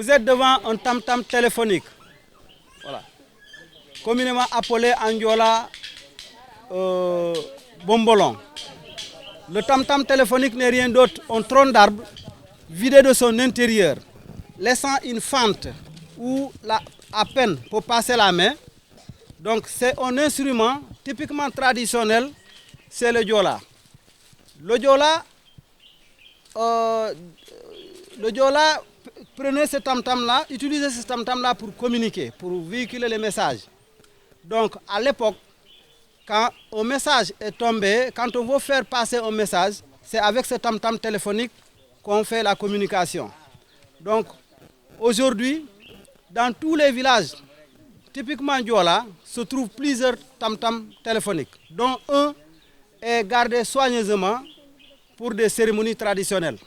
Vous êtes devant un tam-tam téléphonique, voilà, communément appelé en Diola bombolon. Le tam-tam téléphonique n'est rien d'autre qu'un tronc d'arbre vidé de son intérieur, laissant une fente où à peine pour passer la main. Donc c'est un instrument typiquement traditionnel, c'est le Diola. Le Diola, prenez ce tam-tam-là, utilisez ce tam-tam-là pour communiquer, pour véhiculer les messages. Donc à l'époque, quand un message est tombé, quand on veut faire passer un message, c'est avec ce tam-tam téléphonique qu'on fait la communication. Donc aujourd'hui, dans tous les villages, typiquement Diola, se trouvent plusieurs tam-tam téléphoniques, dont un est gardé soigneusement pour des cérémonies traditionnelles.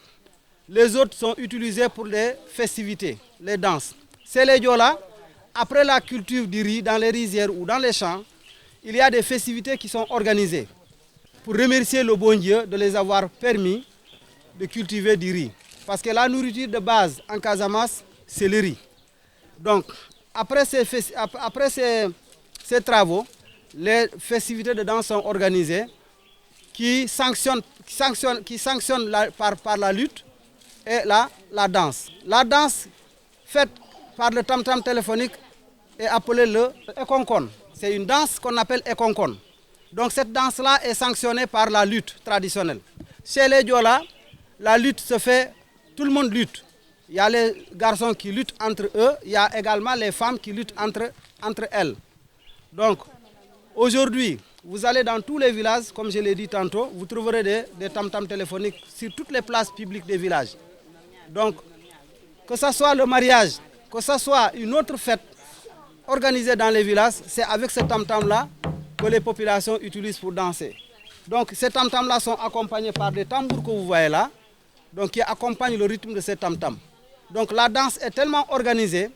Les autres sont utilisés pour les festivités, les danses. C'est les Diola, après la culture du riz dans les rizières ou dans les champs, il y a des festivités qui sont organisées pour remercier le bon Dieu de les avoir permis de cultiver du riz. Parce que la nourriture de base en Casamance, c'est le riz. Donc, après ces travaux, les festivités de danse sont organisées qui sanctionnent par la lutte et la danse. La danse faite par le tam-tam téléphonique est appelée le ekonkon. C'est une danse qu'on appelle ekonkon. Donc cette danse-là est sanctionnée par la lutte traditionnelle. Chez les Diola, la lutte se fait, tout le monde lutte. Il y a les garçons qui luttent entre eux, il y a également les femmes qui luttent entre elles. Donc aujourd'hui, vous allez dans tous les villages, comme je l'ai dit tantôt, vous trouverez des tam-tams téléphoniques sur toutes les places publiques des villages. Donc, que ce soit le mariage, que ce soit une autre fête organisée dans les villages, c'est avec ce tam-tam-là que les populations utilisent pour danser. Donc, ces tam-tams-là sont accompagnés par des tambours que vous voyez là, donc qui accompagnent le rythme de ces tam-tams. Donc, la danse est tellement organisée,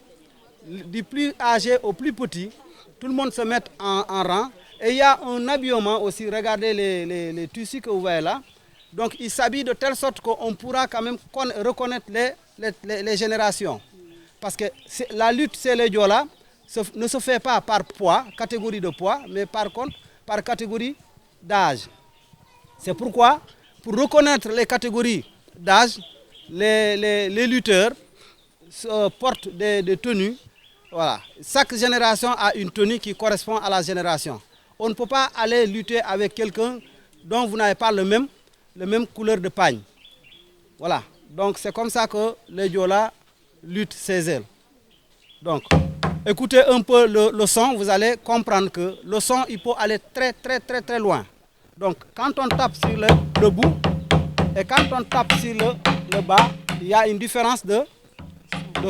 du plus âgé au plus petit, tout le monde se met en rang. Et il y a un habillement aussi, regardez les tissus que vous voyez là. Donc il s'habille de telle sorte qu'on pourra quand même reconnaître les générations. Parce que la lutte, c'est les Diola, ne se fait pas par poids, catégorie de poids, mais par contre par catégorie d'âge. C'est pourquoi, pour reconnaître les catégories d'âge, les lutteurs portent des tenues. Voilà. Chaque génération a une tenue qui correspond à la génération. On ne peut pas aller lutter avec quelqu'un dont vous n'avez pas le même couleur de pagne. Voilà. Donc c'est comme ça que les Diola luttent ses ailes. Donc écoutez un peu le son, vous allez comprendre que le son il peut aller très très très très loin. Donc quand on tape sur le bout et quand on tape sur le bas, il y a une différence de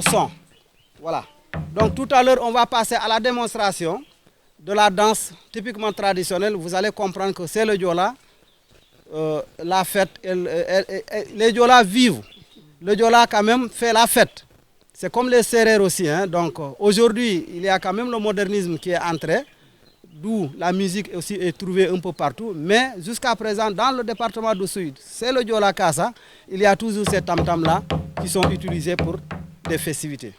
son. Voilà. Donc tout à l'heure on va passer à la démonstration de la danse typiquement traditionnelle. Vous allez comprendre que c'est le Diola. La fête, les Diola vivent. Le Diola quand même fait la fête. C'est comme les Sérères aussi. Hein. Donc aujourd'hui, il y a quand même le modernisme qui est entré, d'où la musique aussi est trouvée un peu partout. Mais jusqu'à présent, dans le département du Sud, c'est le Diola Kassa. Il y a toujours ces tam-tams-là qui sont utilisés pour des festivités.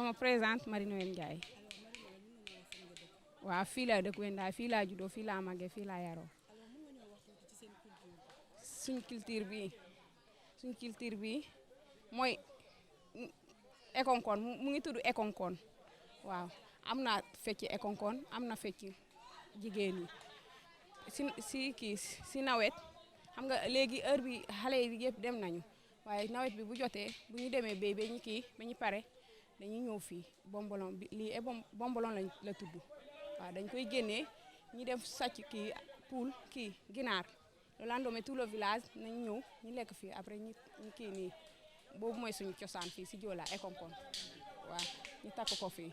me présente Marie-Noël Ndiaye. waaw fii laa dëkk Wendaay fii laa juddoo fii laa màggee fii laa yaroo. suñ culture bi mooy ekonkon mu ngi tudd ekonkon waaw am na fecc ekonkon am na fecc jigéen yi si nawet xam nga léegi heure bi xale yi yëpp dem nañu waaye nawet bi bu jotee bu ñu demee béy ba ñu pare dañuy ñëw fii bombolon bi lii bombolon la tudd waaw dañ koy génnee ñu def sàcc poule ginaar le lendemain tout le village nañ ñëw ñu lekk fii après ñu nii boobu mooy suñu cosaan fii si Joola ekonkon waaw ñu takk ko fii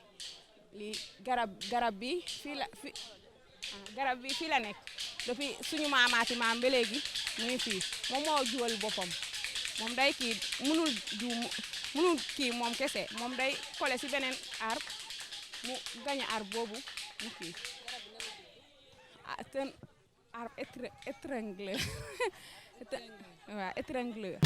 lii garab bi fii la nekk depuis suñu maamaati maam ba léegi mu ngi fii moom moo juwal boppam moom day munul moom kese moom day collé si beneen arbre mu gañe arbre boobu mu kii ten arbre étrangleur waaw étrangleur